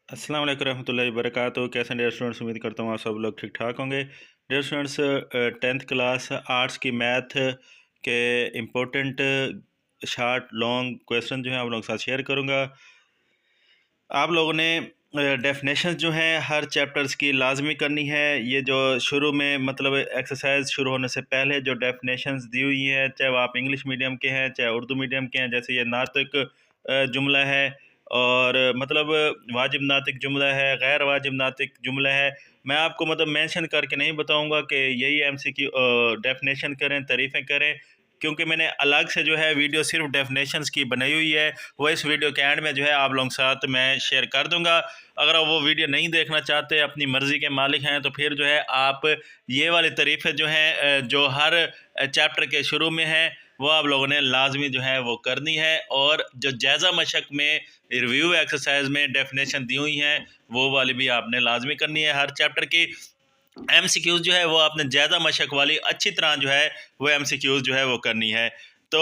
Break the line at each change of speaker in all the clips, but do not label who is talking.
अस्सलाम वालेकुम रहमतुल्लाहि व बरकातहू। कैसे हैं डियर स्टूडेंट्स? उम्मीद करता हूँ आप सब लोग ठीक ठाक होंगे। Dear students, 10th class arts की मैथ के इम्पोर्टेंट शार्ट लॉन्ग क्वेश्चन जो हैं आप लोगों के साथ शेयर करूँगा। आप लोगों ने डेफिनेशंस जो हैं हर चैप्टर्स की लाजमी करनी है। ये जो शुरू में मतलब एक्सरसाइज शुरू होने से पहले जो डेफिनेशंस दी हुई हैं, चाहे वो आप इंग्लिश मीडियम के हैं चाहे उर्दू मीडियम के हैं, जैसे ये नातिक जुमला है और मतलब वाजिब नातिक जुमला है, गैर वाजिब नातिक जुमला है। मैं आपको मतलब मेंशन करके नहीं बताऊंगा कि यही एमसीक्यू डेफिनेशन करें, तारीफ़ें करें, क्योंकि मैंने अलग से जो है वीडियो सिर्फ डेफिनेशंस की बनाई हुई है। वो इस वीडियो के एंड में जो है आप लोगों के साथ मैं शेयर कर दूंगा। अगर आप वो वीडियो नहीं देखना चाहते, अपनी मर्ज़ी के मालिक हैं, तो फिर जो है आप ये वाली तारीफ़ें जो हैं जो हर चैप्टर के शुरू में हैं वो आप लोगों ने लाजमी जो है वो करनी है। और जो जायज़ा मशक में रिव्यू एक्सरसाइज में डेफिनेशन दी हुई हैं वो वाली भी आपने लाजमी करनी है। हर चैप्टर की एमसीक्यूज़ जो है वो आपने ज़्यादा मशक वाली अच्छी तरह जो है वो एमसीक्यूज़ जो है वो करनी है। तो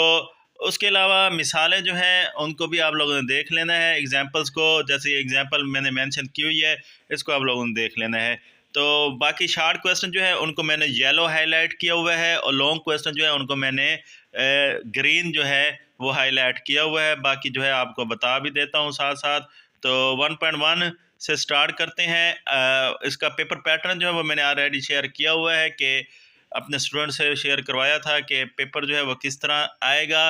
उसके अलावा मिसालें जो हैं उनको भी आप लोगों ने देख लेना है, एग्जांपल्स को। जैसे ये एग्जांपल मैंने मेंशन की हुई है, इसको आप लोगों ने देख लेना है। तो बाकी शार्ट क्वेश्चन जो है उनको मैंने येलो हाईलाइट किया हुआ है और लॉन्ग क्वेश्चन जो है उनको मैंने ग्रीन जो है वो हाईलाइट किया हुआ है। बाकी जो है आपको बता भी देता हूँ साथ साथ। तो 1.1 से स्टार्ट करते हैं। इसका पेपर पैटर्न जो है वो मैंने ऑलरेडी शेयर किया हुआ है कि अपने स्टूडेंट से शेयर करवाया था कि पेपर जो है वो किस तरह आएगा।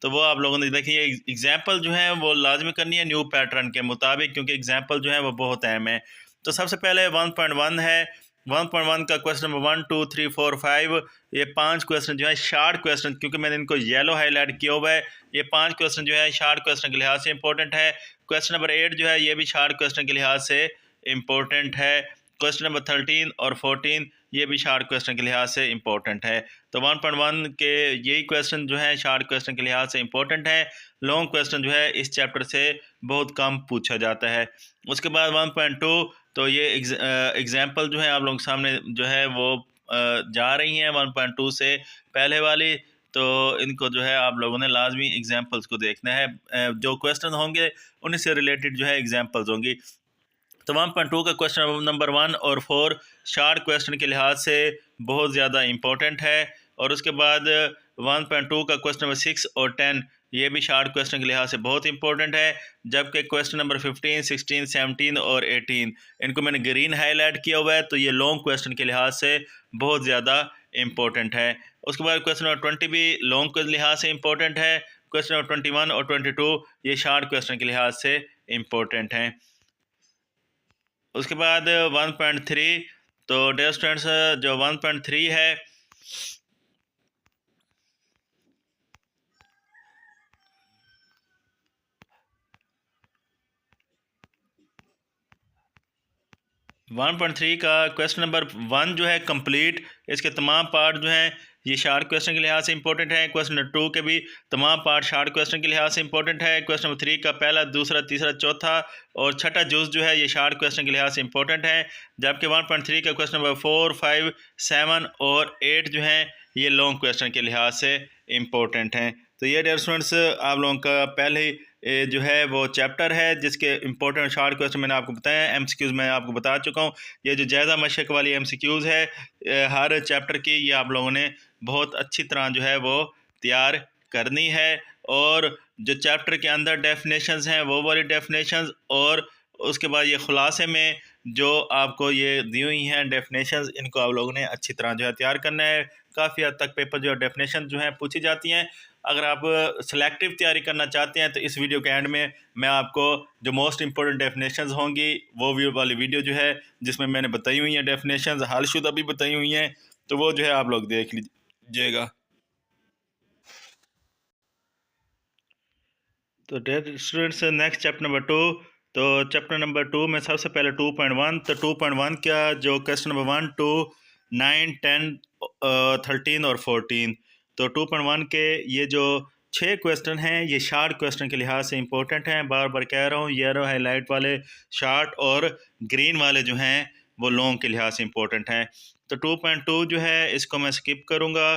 तो वो आप लोगों ने देखिए, एग्जाम्पल जो है वो लाजमी करनी है न्यू पैटर्न के मुताबिक, क्योंकि एग्जाम्पल जो है वो बहुत अहम है। तो सबसे पहले 1.1 है। 1.1 का क्वेश्चन नंबर 1 2 3 4 5, ये 5 क्वेश्चन जो है शार्ट क्वेश्चन, क्योंकि मैंने इनको येलो हाईलाइट किया हुआ है। ये 5 क्वेश्चन जो है शार्ट क्वेश्चन के लिहाज से इंपॉर्टेंट है। क्वेश्चन नंबर 8 जो है ये भी शार्ट क्वेश्चन के लिहाज से इम्पोर्टेंट है। क्वेश्चन नंबर 13 और 14 ये भी शार्ट क्वेश्चन के लिहाज से इम्पोर्टेंट है। तो 1.1 के यही क्वेश्चन जो है शार्ट क्वेश्चन के लिहाज से इम्पोर्टेंट है। लॉन्ग क्वेश्चन जो है इस चैप्टर से बहुत कम पूछा जाता है। उसके बाद 1.2, तो ये एग्जाम्पल जो है आप लोगों के सामने जो है वो जा रही हैं 1.2 से पहले वाली। तो इनको जो है आप लोगों ने लाजमी एग्जाम्पल्स को देखना है। जो क्वेश्चन होंगे उन्हीं से रिलेटेड जो है एग्जाम्पल्स होंगी। तो 1.2 का क्वेश्चन नंबर 1 और 4 शार्ट क्वेश्चन के लिहाज से बहुत ज़्यादा इम्पोर्टेंट है। और उसके बाद 1.2 का क्वेश्चन नंबर 6 और 10 ये भी शार्ट क्वेश्चन के लिहाज से बहुत इंपॉर्टेंट है। जबकि क्वेश्चन नंबर 15 16 17 और 18 इनको मैंने ग्रीन हाईलाइट किया हुआ है, तो ये लॉन्ग क्वेश्चन के लिहाज से बहुत ज़्यादा इम्पोर्टेंट है। उसके बाद क्वेश्चन नंबर 20 भी लॉन्ग के लिहाज से इम्पोर्टेंट है। क्वेश्चन नंबर 21 और 22 ये शार्ट क्वेश्चन के लिहाज से इम्पोर्टेंट हैं। उसके बाद 1.3, तो डियर स्टूडेंट्स जो 1.3 है 1.3 का क्वेश्चन नंबर 1 जो है कंप्लीट, इसके तमाम पार्ट जो हैं ये शार्ट क्वेश्चन के लिहाज से इंपॉर्टेंट है। क्वेश्चन नंबर 2 के भी तमाम पार्ट शार्ट क्वेश्चन के लिहाज से इंपॉर्टेंट है। क्वेश्चन नंबर 3 का पहला, दूसरा, तीसरा, चौथा और छठा जुज जो है ये शार्ट क्वेश्चन के लिहाज से इंपॉर्टेंट है। जबकि 1.3 का क्वेश्चन नंबर 4 5 7 और 8 जो हैं ये लॉन्ग क्वेश्चन के लिहाज से इम्पोर्टेंट हैं। तो ये डियर स्टूडेंट्स आप लोगों का पहले जो है वो चैप्टर है जिसके इंपॉर्टेंट शार्ट क्वेश्चन मैंने आपको बताया। एमसीक्यूज़ मैं आपको बता चुका हूँ। ये जो ज़्यादा मशक वाली एमसीक्यूज़ है हर चैप्टर की, ये आप लोगों ने बहुत अच्छी तरह जो है वो तैयार करनी है। और जो चैप्टर के अंदर डेफिनेशंस हैं वो वाली डेफिनेशंस, और उसके बाद ये खुलासे में जो आपको ये दी हुई हैं डेफिनेशंस, इनको आप लोगों ने अच्छी तरह जो है तैयार करना है। काफ़ी हद तक पेपर जो डेफिनेशन जो हैं पूछी जाती हैं। अगर आप सेलेक्टिव तैयारी करना चाहते हैं तो इस वीडियो के एंड में मैं आपको जो मोस्ट इंपॉर्टेंट डेफिनेशंस होंगी वो वाली वीडियो जो है जिसमें मैंने बताई हुई हैं डेफिनेशंस, हालशुदा भी बताई हुई हैं, तो वो जो है आप लोग देख लीजिएगा। तो dear students next chapter number 2। तो चैप्टर नंबर 2 में सबसे पहले 2.1, तो 2.1 का जो क्वेश्चन नंबर 1 2 9 10 13 और 14, तो 2.1 के ये जो 6 क्वेश्चन हैं ये शार्ट क्वेश्चन के लिहाज से इंपॉर्टेंट हैं। बार बार कह रहा हूँ, येलो हाईलाइट वाले शार्ट और ग्रीन वाले जो हैं वो लॉन्ग के लिहाज से इंपॉर्टेंट हैं। तो 2.2 जो है इसको मैं स्किप करूँगा,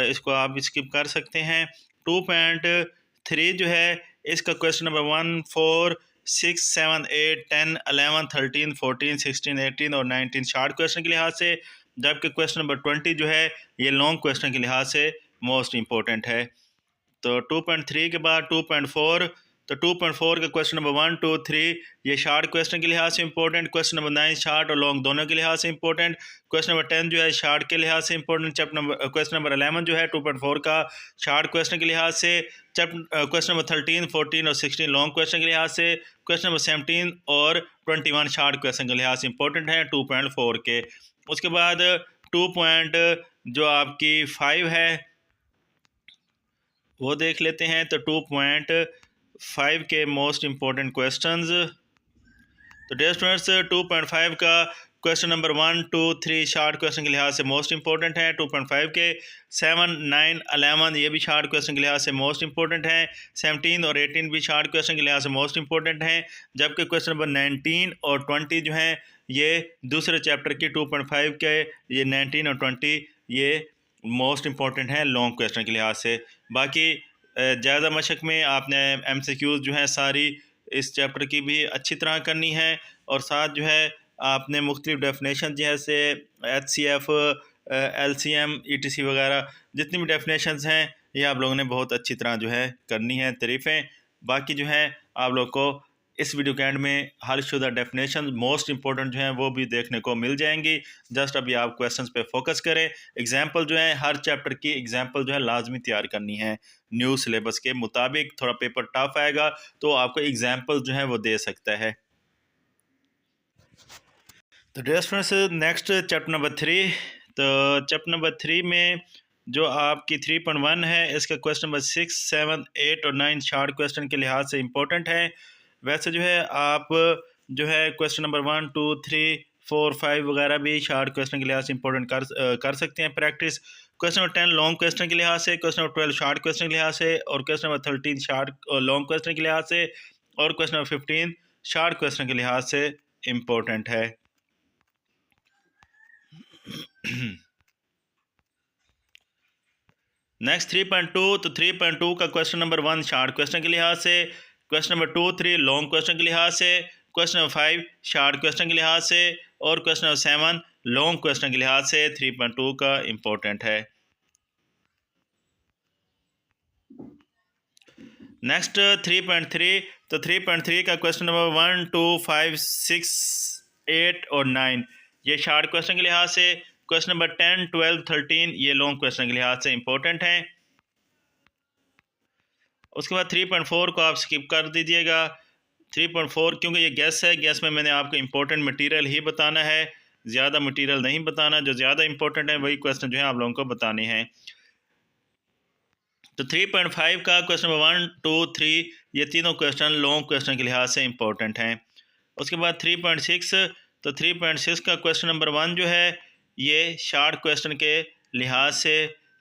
इसको आप स्किप कर सकते हैं। 2.3 जो है इसका क्वेश्चन नंबर 1 4 6, 7, 8, 10, 11, 13, 14, 16, 18 और 19 शार्ट क्वेश्चन के लिहाज से, जबकि क्वेश्चन नंबर 20 जो है ये लॉन्ग क्वेश्चन के लिहाज से मोस्ट इम्पोर्टेंट है। तो 2.3 के बाद 2.4, तो 2.4 का क्वेश्चन नंबर 1, 2, 3 ये शार्ट क्वेश्चन के लिहाज से इंपॉर्टेंट, क्वेश्चन नंबर 9 शार्ट और लॉन्ग दोनों के लिहाज से इंपॉर्टेंट, क्वेश्चन नंबर 10 जो है शार्ट के लिहाज से इंपॉर्टेंट, क्वेश्चन नंबर 11 जो है 2.4 का शार्ट क्वेश्चन के लिहाज से, क्वेश्चन नंबर 13, 14 और 16 लॉन्ग क्वेश्चन के लिहाज से, क्वेश्चन नंबर 17 और 21 शार्ट क्वेश्चन के लिहाज से इंपॉर्टेंट है 2.4 के। उसके बाद 2 पॉइंट जो आपकी 5 है वो देख लेते हैं। तो 2.5 के मोस्ट इम्पोर्टेंट क्वेश्चंस, तो डियर स्टूडेंट्स 2.5 का क्वेश्चन नंबर 1, 2, 3 शार्ट क्वेश्चन के लिहाज से मोस्ट इंपॉर्टेंट है 2.5 के। 7, 9, 11 ये भी शार्ट क्वेश्चन के लिहाज से मोस्ट इंपॉर्टेंट हैं। 17 और 18 भी शार्ट क्वेश्चन के लिहाज से मोस्ट इंपॉर्टेंट हैं, जबकि क्वेश्चन नंबर 19 और 20 जो हैं ये दूसरे चैप्टर की 2.5 के, ये 19 और 20 ये मोस्ट इम्पॉर्टेंट हैं लॉन्ग क्वेश्चन के लिहाज से। बाकी ज़्यादा मशक में आपने MCQs जो हैं सारी इस चैप्टर की भी अच्छी तरह करनी है, और साथ जो है आपने मुख्तलिफ डेफिनेशन जैसे HCF, LCM, ETC वगैरह जितनी भी डेफिनेशंस हैं ये आप लोगों ने बहुत अच्छी तरह जो है करनी है तारीफ़ें। बाकी जो है आप लोग को इस वीडियो के एंड में हल शुदा डेफिनेशन मोस्ट इंपॉर्टेंट जो हैं वो भी देखने को मिल जाएंगी। जस्ट अभी आप क्वेश्चंस पे फोकस करें। एग्जांपल जो है हर चैप्टर की एग्जांपल जो है लाजमी तैयार करनी है न्यू सिलेबस के मुताबिक। थोड़ा पेपर टफ आएगा तो आपको एग्जांपल जो है वो दे सकता है। तो dear students next chapter number 3। तो चैप्टर नंबर 3 में जो आपकी 3.1 है इसका क्वेश्चन नंबर 6, 7, 8 और 9 शार्ट क्वेश्चन के लिहाज से इम्पोर्टेंट है। वैसे जो है आप जो है क्वेश्चन नंबर 1, 2, 3, 4, 5 वगैरह भी शार्ट क्वेश्चन के लिहाज से इंपॉर्टेंट कर सकते हैं practice. Question number 10 long question के लिहाज से, क्वेश्चन नंबर 12 शार्ट क्वेश्चन के लिहाज से, और क्वेश्चन नंबर 13 शार्ट और लॉन्ग क्वेश्चन के लिहाज से, और क्वेश्चन नंबर 15 शार्ट क्वेश्चन के लिहाज से इम्पोर्टेंट है। नेक्स्ट 3.2। तो 3.2 का क्वेश्चन नंबर 1 शार्ट क्वेश्चन के लिहाज से, क्वेश्चन नंबर 2, 3 लॉन्ग क्वेश्चन के लिहाज से, क्वेश्चन नंबर 5 शार्ट क्वेश्चन के लिहाज से, और क्वेश्चन नंबर 7 लॉन्ग क्वेश्चन के लिहाज से 3.2 का इम्पोर्टेंट है। नेक्स्ट 3.3। तो 3.3 का क्वेश्चन नंबर 1, 2, 5, 6, 8 और 9 ये शार्ट क्वेश्चन के लिहाज से, क्वेश्चन नंबर 10, 12, 13 ये लॉन्ग क्वेश्चन के लिहाज से इंपॉर्टेंट हैं। उसके बाद 3.4 को आप स्किप कर दीजिएगा। 3.4 क्योंकि ये गैस है, गैस में मैंने आपको इंपॉर्टेंट मटेरियल ही बताना है, ज़्यादा मटेरियल नहीं बताना। जो ज़्यादा इंपॉर्टेंट है वही क्वेश्चन जो है आप लोगों को बताने हैं। तो 3.5 का क्वेश्चन नंबर 1, 2, 3 ये तीनों क्वेश्चन लॉन्ग क्वेश्चन के लिहाज से इंपॉर्टेंट हैं। उसके बाद 3.6। तो 3.6 का क्वेश्चन नंबर 1 जो है ये शार्ट क्वेश्चन के लिहाज से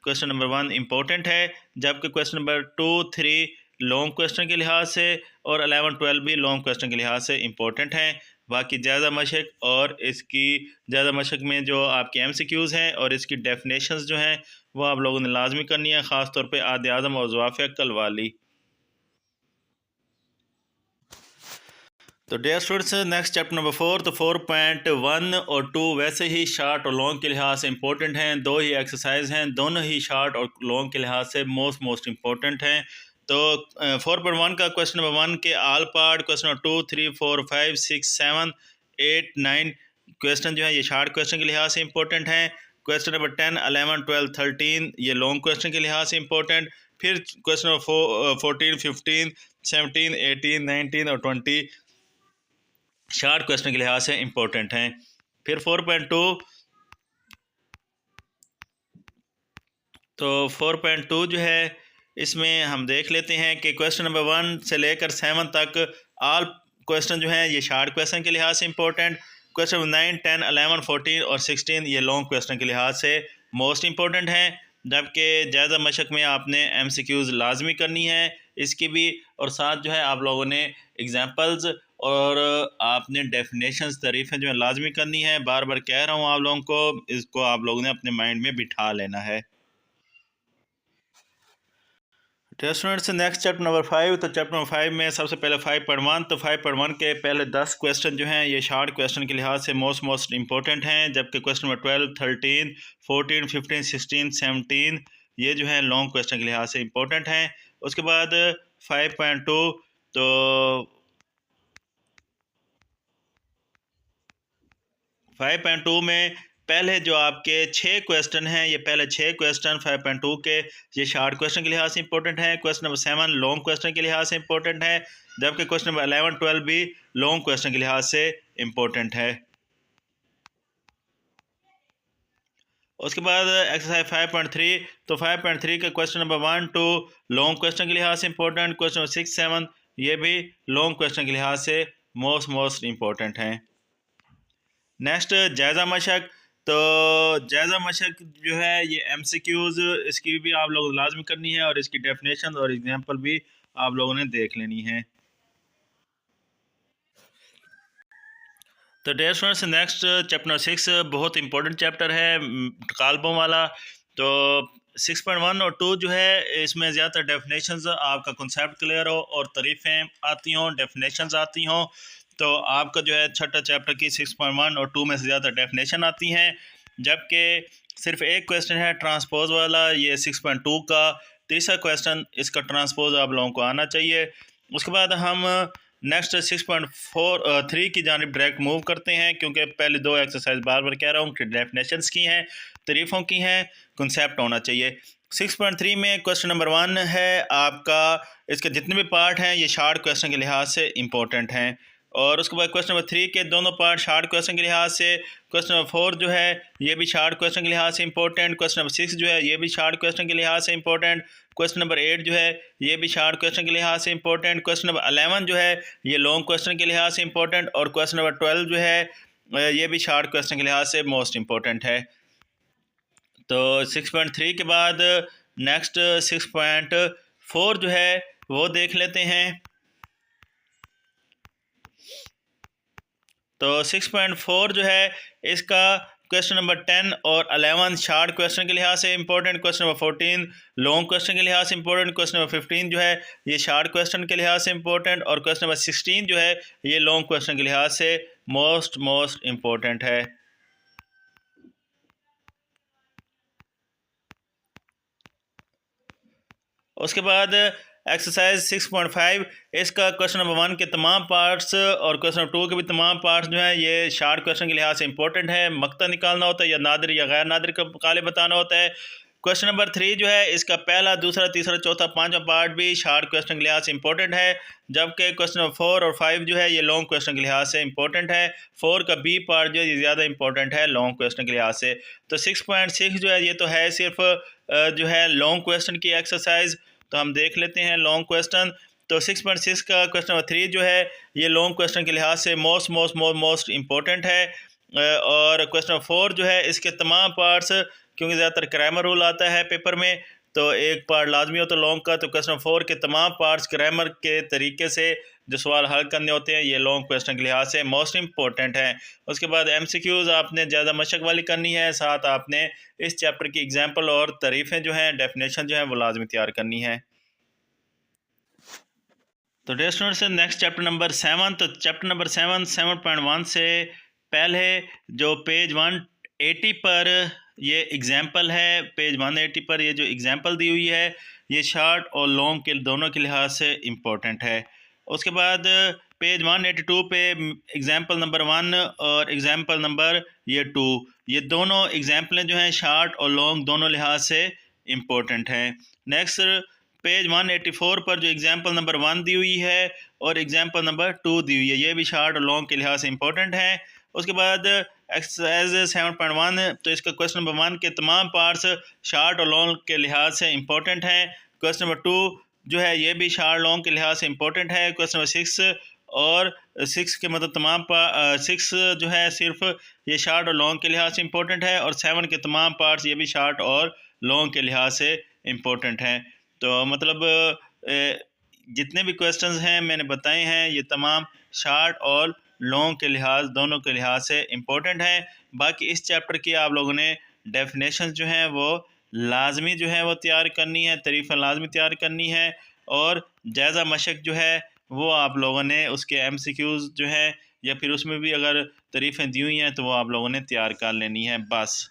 क्वेश्चन नंबर 1 इम्पोर्टेंट है, जबकि क्वेश्चन नंबर 2, 3 लॉन्ग क्वेश्चन के लिहाज से, और 11, 12 भी लॉन्ग क्वेश्चन के लिहाज से इम्पोर्टेंट हैं। बाकी ज़्यादा मशक और इसकी ज़्यादा मशक में जो आपके MCQs हैं और इसकी डेफिनेशंस जो हैं वो आप लोगों ने लाजमी करनी है, ख़ास तौर पे आद आज़म और ज़वाफ़िया कल वाली। तो dear students next chapter number 4। तो 4.1 और 2 वैसे ही शार्ट और लॉन्ग के लिहाज से इंपॉर्टेंट हैं। दो ही एक्सरसाइज हैं, दोनों ही शार्ट और लॉन्ग के लिहाज से मोस्ट इम्पोर्टेंट हैं। तो 4.1 का क्वेश्चन नंबर 1 के आल पार्ट, क्वेश्चन नंबर 2, 3, 4, 5, 6, 7, 8, 9 क्वेश्चन जो है ये शार्ट क्वेश्चन के लिहाज से इंपॉर्टेंट हैं। क्वेश्चन नंबर 10, 11, 12, 13 ये लॉन्ग क्वेश्चन के लिहाज से इंपॉर्टेंट। फिर क्वेश्चन नंबर 14, 15, 17, 18, 19 और 20 शार्ट क्वेश्चन के लिहाज से इंपॉर्टेंट हैं। फिर 4.2। तो 4.2 जो है इसमें हम देख लेते हैं कि क्वेश्चन नंबर 1 से लेकर 7 तक ऑल क्वेश्चन जो हैं ये शार्ट क्वेश्चन के लिहाज से इंपॉर्टेंट। क्वेश्चन नंबर 9, 10, 11, 14 और 16 ये लॉन्ग क्वेश्चन के लिहाज से मोस्ट इम्पोर्टेंट हैं, जबकि ज़्यादा मशक में आपने MCQs लाजमी करनी है इसकी भी, और साथ जो है आप लोगों ने एग्जांपल्स और आपने डेफिनेशंस तारीफ़ें जो है लाजमी करनी है। बार बार कह रहा हूँ आप लोगों को, इसको आप लोगों ने अपने माइंड में बिठा लेना है। तो स्टूडेंट्स नेक्स्ट चैप्टर नंबर 5। तो चैप्टर नंबर 5 में सबसे पहले 5.1। तो 5.1 के पहले 10 क्वेश्चन जो हैं ये शॉर्ट क्वेश्चन के लिहाज से मोस्ट इंपॉर्टेंट हैं, जबकि क्वेश्चन नंबर 12, 13, 14, 15, 16, 17 ये जो है लॉन्ग क्वेश्चन के लिहाज से इंपॉर्टेंट हैं। उसके बाद 5.2। तो 5.2 में पहले जो आपके 6 क्वेश्चन हैं, ये पहले 6 क्वेश्चन 5.2 के ये शॉर्ट क्वेश्चन के लिहाज से इंपॉर्टेंट है। क्वेश्चन नंबर 7 लॉन्ग क्वेश्चन के लिहाज से इंपॉर्टेंट है, जबकि क्वेश्चन नंबर 11, 12 भी लॉन्ग क्वेश्चन के लिहाज से इंपॉर्टेंट है। उसके बाद एक्सरसाइज 5.3। तो 5.3 का क्वेश्चन नंबर 1 2 लॉन्ग क्वेश्चन के लिहाज से इंपॉर्टेंट, क्वेश्चन नंबर 6, 7 ये भी लॉन्ग क्वेश्चन के लिहाज से मोस्ट इंपॉर्टेंट हैं। नेक्स्ट जायज़ा मशक। तो जायज़ा मशक जो है ये MCQs इसकी भी आप लोग लाजमी करनी है और इसकी डेफिनेशन और एग्जांपल भी आप लोगों ने देख लेनी है। तो dear students next chapter number 6 बहुत इंपॉर्टेंट चैप्टर है काल्बों वाला। तो 6.1 और 2 जो है इसमें ज़्यादातर डेफिनेशंस आपका कॉन्सेप्ट क्लियर हो और तारीफ़ें आती हों, डेफिनेशंस आती हों। तो आपका जो है छठा चैप्टर की 6.1 और 2 में से ज़्यादा डेफिनेशन आती हैं, जबकि सिर्फ एक क्वेश्चन है ट्रांसपोज वाला, ये 6.2 का तीसरा क्वेश्चन, इसका ट्रांसपोज आप लोगों को आना चाहिए। उसके बाद हम नेक्स्ट 6.3 की जानिब डायरेक्ट मूव करते हैं, क्योंकि पहले दो एक्सरसाइज बार बार कह रहा हूँ कि डेफिनेशंस की हैं, तारीफ़ों की हैं, कॉन्सेप्ट होना चाहिए। 6.3 में क्वेश्चन नंबर 1 है आपका, इसके जितने भी पार्ट हैं ये शॉर्ट क्वेश्चन के लिहाज से इंपॉर्टेंट हैं। और उसके बाद क्वेश्चन नंबर 3 के दोनों पार्ट शॉर्ट क्वेश्चन के लिहाज से, क्वेश्चन नंबर 4 जो है ये भी शॉर्ट क्वेश्चन के लिहाज से इंपॉर्टेंट, क्वेश्चन नंबर 6 जो है ये भी शॉर्ट क्वेश्चन के लिहाज से इंपॉर्टेंट, क्वेश्चन नंबर 8 जो है ये भी शॉर्ट क्वेश्चन के लिहाज से इंपॉर्टेंट, क्वेश्चन नंबर 11 जो है ये लॉन्ग क्वेश्चन के लिहाज से इंपॉर्टेंट, और क्वेश्चन नंबर 12 जो है ये भी शॉर्ट क्वेश्चन के लिहाज से मोस्ट इंपॉर्टेंट है। तो 6.3 के बाद नेक्स्ट 6.4 जो है वो देख लेते हैं। तो 6.4 जो है इसका क्वेश्चन नंबर 10 और 11 शॉर्ट क्वेश्चन के लिहाज से important, question number 14 long question के लिहाज से इंपॉर्टेंट, क्वेश्चन नंबर 15 जो है ये शॉर्ट क्वेश्चन के लिहाज से इंपॉर्टेंट, और क्वेश्चन नंबर 16 जो है ये लॉन्ग क्वेश्चन के लिहाज से मोस्ट इंपॉर्टेंट है। उसके बाद एक्सरसाइज 6.5 इसका क्वेश्चन नंबर 1 के तमाम पार्ट्स और क्वेश्चन नंबर 2 के भी तमाम पार्ट्स जो हैं ये शॉर्ट क्वेश्चन के लिहाज से इंपॉर्टेंट है। मक्ता निकालना होता है या नादिर या गैर नादिर का काले बताना होता है। क्वेश्चन नंबर 3 जो है इसका पहला, दूसरा, तीसरा, चौथा, पांचवा पार्ट भी शॉर्ट क्वेश्चन के लिहाज से इंपॉर्टेंट है, जबकि क्वेश्चन नंबर 4 और 5 जो है ये लॉन्ग क्वेश्चन के लिहाज से इंपॉर्टेंट है। 4 का बी पार्ट जो है ये ज़्यादा इंपॉर्टेंट है लॉन्ग क्वेश्चन के लिहाज से। तो 6.6 जो है ये तो है सिर्फ जो है लॉन्ग क्वेश्चन की एक्सरसाइज, तो हम देख लेते हैं लॉन्ग क्वेश्चन। तो 6.6 का क्वेश्चन नंबर 3 जो है ये लॉन्ग क्वेश्चन के लिहाज से मोस्ट इंपॉर्टेंट है। और क्वेश्चन नंबर 4 जो है इसके तमाम पार्ट्स, क्योंकि ज़्यादातर ग्रामर रूल आता है पेपर में, तो एक पार्ट लाजमी हो तो लॉन्ग का, तो क्वेश्चन नंबर 4 के तमाम पार्ट्स ग्रामर के तरीके से जो सवाल हल करने होते हैं ये लॉन्ग क्वेश्चन के लिहाज से मोस्ट इंपॉर्टेंट हैं। उसके बाद MCQs आपने ज़्यादा मशक वाली करनी है, साथ आपने इस चैप्टर की एग्जाम्पल और तारीफ़ें जो हैं, डेफिनेशन जो हैं वो लाजमी तैयार करनी है। तो dear students next chapter number 7। तो चैप्टर नंबर 7.1 से पहले जो पेज 180 पर ये एग्जाम्पल है, पेज 180 पर ये जो एग्जाम्पल दी हुई है ये शॉर्ट और लॉन्ग के दोनों के लिहाज से इम्पोर्टेंट है। उसके बाद पेज 182 पे एग्जाम्पल नंबर 1 और एग्जाम्पल नंबर ये 2, ये दोनों एग्जाम्पलें जो हैं शॉर्ट और लॉन्ग दोनों लिहाज से इम्पोर्टेंट हैं। नेक्स्ट पेज 184 पर जो एग्जाम्पल नंबर 1 दी हुई है और एग्जाम्पल नंबर 2 दी हुई है ये भी शॉर्ट और लॉन्ग के लिहाज से इम्पोर्टेंट है। उसके बाद एक्सरसाइज 7.1 तो इसका क्वेश्चन नंबर 1 के तमाम पार्ट्स शॉर्ट और लॉन्ग के लिहाज से इम्पोर्टेंट हैं। क्वेश्चन नंबर 2 जो है ये भी शॉर्ट लॉन्ग के लिहाज से इम्पोर्टेंट है। क्वेश्चन नंबर 6 और 6 के मतलब तमाम 6 जो है सिर्फ ये शॉर्ट और लॉन्ग के लिहाज से इम्पोर्टेंट है, और 7 के तमाम पार्ट्स ये भी शॉर्ट और लॉन्ग के लिहाज से इम्पोर्टेंट हैं। तो मतलब जितने भी क्वेश्चंस हैं मैंने बताए हैं ये तमाम शॉर्ट और लॉन्ग के लिहाज दोनों के लिहाज से इम्पोर्टेंट हैं। बाकी इस चैप्टर की आप लोगों ने डेफिनेशन जो हैं वो लाजमी जो है वो तैयार करनी है, तरीफ़ें लाजमी तैयार करनी है, और जायज़ा मशक जो है वो आप लोगों ने उसके MCQs जो है या फिर उसमें भी अगर तरीफ़ें दी हुई हैं तो वो आप लोगों ने तैयार कर लेनी है बस।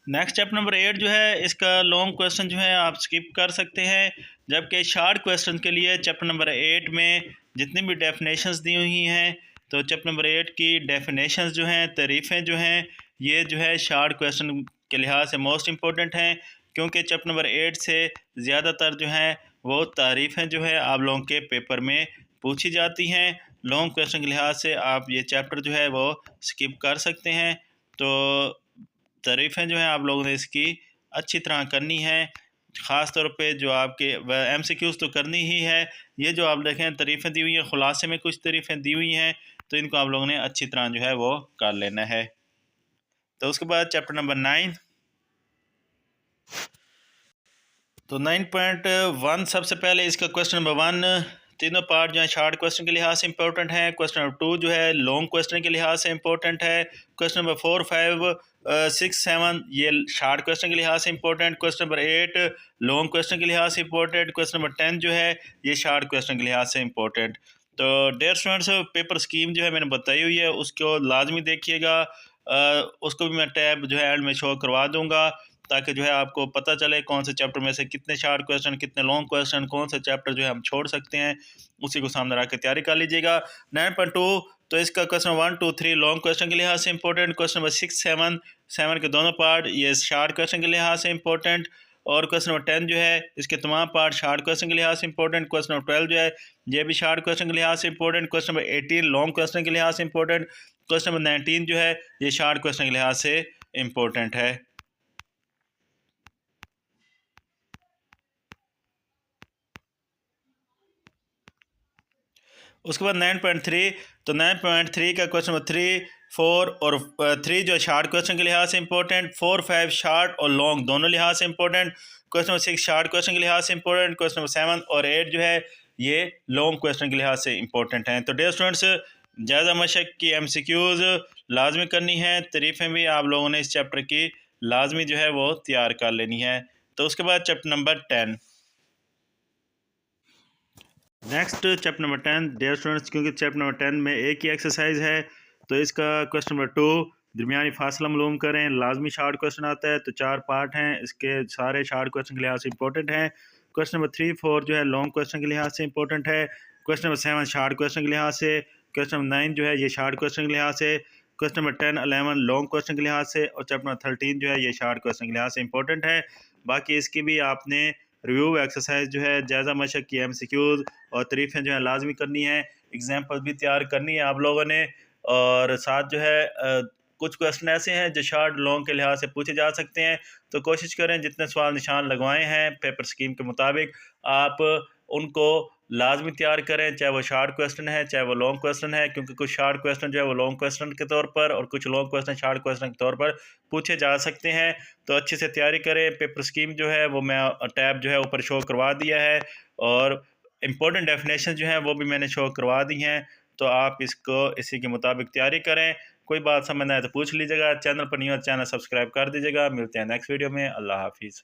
नेक्स्ट चैप्टर नंबर 8 जो है इसका लॉन्ग क्वेश्चन जो है आप स्किप कर सकते हैं, जबकि शॉर्ट क्वेश्चन के लिए चैप्टर नंबर 8 में जितनी भी डेफिनेशंस दी हुई हैं तो चैप्टर नंबर 8 की डेफिनेशंस जो हैं, तारीफ़ें जो हैं, ये जो है शॉर्ट क्वेश्चन के लिहाज से मोस्ट इम्पोर्टेंट हैं, क्योंकि चैप्टर नंबर 8 से ज़्यादातर जो है वो तारीफ़ें जो है आप लोगों के पेपर में पूछी जाती हैं। लॉन्ग क्वेश्चन के लिहाज से आप ये चैप्टर जो है वो स्किप कर सकते हैं। तो तारीफ़ें जो हैं आप लोगों ने इसकी अच्छी तरह करनी है, ख़ास तौर पे जो आपके MCQs तो करनी ही है। ये जो आप देखें तारीफ़ें दी हुई हैं, ख़ुलासे में कुछ तारीफ़ें दी हुई हैं, तो इनको आप लोगों ने अच्छी तरह जो है वो कर लेना है। तो उसके बाद चैप्टर नंबर 9, तो 9.1 सबसे पहले इसका क्वेश्चन नंबर 1 तीनों पार्ट जो है शॉर्ट क्वेश्चन के लिहाज से इंपॉर्टेंट है। क्वेश्चन नंबर 2 जो है लॉन्ग क्वेश्चन के लिहाज से इंपॉर्टेंट है। क्वेश्चन नंबर 4, 5, 6, 7 ये शॉर्ट क्वेश्चन के लिहाज से important. Question number 8 long question के लिहाज से इंपॉर्टेंट। क्वेश्चन नंबर 10 जो है ये शॉर्ट क्वेश्चन के लिहाज से इंपॉर्टेंट। तो डियर स्टूडेंट्स, पेपर स्कीम जो है मैंने बताई हुई है, उसको लाजमी देखिएगा। उसको भी मैं टैब जो है एंड में शो करवा दूंगा, ताकि जो है आपको पता चले कौन से चैप्टर में से कितने शॉर्ट क्वेश्चन, कितने लॉन्ग क्वेश्चन, कौन सा चैप्टर जो है हम छोड़ सकते हैं, उसी को सामने रख के तैयारी कर लीजिएगा। 9.2 तो इसका क्वेश्चन 1, 2, 3 लॉन्ग क्वेश्चन के लिहाज से इंपॉर्टेंट। क्वेश्चन नंबर 6, 7 के दोनों पार्ट ये शॉर्ट क्वेश्चन के लिहाज से इंपॉर्टेंट। और क्वेश्चन नंबर 10 जो है इसके तमाम पार्ट शॉर्ट क्वेश्चन के लिहाज से इंपॉर्टेंट। क्वेश्चन नंबर 12 जो है ये भी शॉर्ट क्वेश्चन के लिहाज से important. Question number 18 long question के लिहाज से इंपॉर्टेंट। क्वेश्चन नंबर 19 जो है ये शॉर्ट क्वेश्चन के लिहाज से इंपॉर्टेंट है। उसके बाद 9.3, तो 9.3 का क्वेश्चन नंबर 3, 4 और 3 जो है शॉर्ट क्वेश्चन के लिहाज से इंपॉर्टेंट। 4, 5 शॉर्ट और लॉन्ग दोनों लिहाज से important. Question number 6 short question के लिहाज से इंपॉर्टेंट। क्वेश्चन नंबर 7 और 8 जो है ये लॉन्ग क्वेश्चन के लिहाज से इंपॉर्टेंट हैं। तो डियर स्टूडेंट्स, ज़्यादा मशक की MCQs लाजमी करनी है, तारीफ़ें भी आप लोगों ने इस चैप्टर की लाजमी जो है वो तैयार कर लेनी है। तो उसके बाद chapter number 10, next chapter number 10 dear students, क्योंकि चैप्टर नंबर 10 में एक ही एक्सरसाइज है, तो इसका क्वेश्चन नंबर 2 दरमियानी फासला मालूम करें, लाजमी शॉर्ट क्वेश्चन आता है। तो 4 पार्ट हैं, इसके सारे शॉर्ट क्वेश्चन के लिहाज से इंपॉर्टेंट हैं। क्वेश्चन नंबर 3, 4 जो है लॉन्ग क्वेश्चन के लिहाज से इंपॉर्टेंट है। क्वेश्चन नंबर 7 शॉर्ट क्वेश्चन के लिहाज से। क्वेश्चन नंबर 9 जो है ये शॉर्ट क्वेश्चन के लिहाज से। क्वेश्चन नंबर 10, 11 लॉन्ग क्वेश्चन के लिहाज से। और चैप्टर नंबर 13 जो है ये शॉर्ट क्वेश्चन के लिहाज से इंपॉर्टेंट है। बाकी इसकी भी आपने रिव्यू एक्सरसाइज जो है, जायज़ा मशक की MCQs और तारीफ़ें जो है लाजमी करनी है, एग्जाम्पल भी तैयार करनी है आप लोगों ने। और साथ जो है कुछ क्वेश्चन ऐसे हैं जो शॉर्ट लॉन्ग के लिहाज से पूछे जा सकते हैं, तो कोशिश करें जितने सवाल निशान लगवाए हैं पेपर स्कीम के मुताबिक आप उनको लाजमी तैयार करें, चाहे वो शॉर्ट क्वेश्चन है चाहे वो लॉन्ग क्वेश्चन है, क्योंकि कुछ शॉर्ट क्वेश्चन जो है वो लॉन्ग क्वेश्चन के तौर पर और कुछ लॉन्ग क्वेश्चन शॉर्ट क्वेश्चन के तौर पर पूछे जा सकते हैं। तो अच्छे से तैयारी करें। पेपर स्कीम जो है वो मैं टैब जो है ऊपर शो करवा दिया है, और इम्पोर्टेंट डेफिनेशन जो हैं वो भी मैंने शो करवा दी हैं। तो आप इसको इसी के मुताबिक तैयारी करें। कोई बात समझ ना आए तो पूछ लीजिएगा। चैनल पर नहीं हो चैनल सब्सक्राइब कर दीजिएगा। मिलते हैं नेक्स्ट वीडियो में। अल्लाह हाफिज़।